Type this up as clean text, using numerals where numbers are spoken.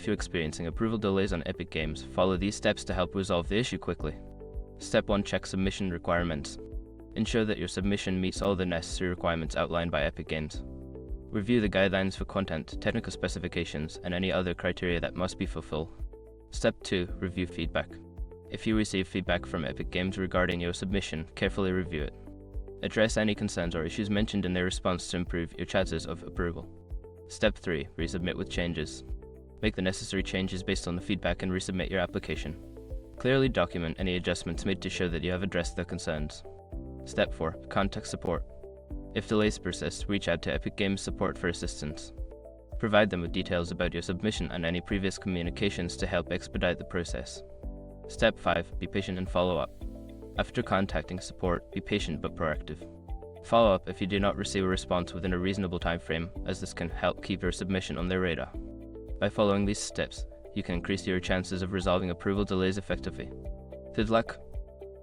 you're experiencing approval delays on Epic Games, follow these steps to help resolve the issue quickly. Step 1. Check submission requirements. Ensure that your submission meets all the necessary requirements outlined by Epic Games. Review the guidelines for content, technical specifications, and any other criteria that must be fulfilled. Step 2. Review feedback. If you receive feedback from Epic Games regarding your submission, carefully review it. Address any concerns or issues mentioned in their response to improve your chances of approval. Step 3. Resubmit with changes. Make the necessary changes based on the feedback and resubmit your application. Clearly document any adjustments made to show that you have addressed their concerns. Step 4. Contact support. If delays persist, reach out to Epic Games support for assistance. Provide them with details about your submission and any previous communications to help expedite the process. Step 5. Be patient and follow up. After contacting support, be patient but proactive. Follow up if you do not receive a response within a reasonable time frame, as this can help keep your submission on their radar. By following these steps, you can increase your chances of resolving approval delays effectively. Good luck!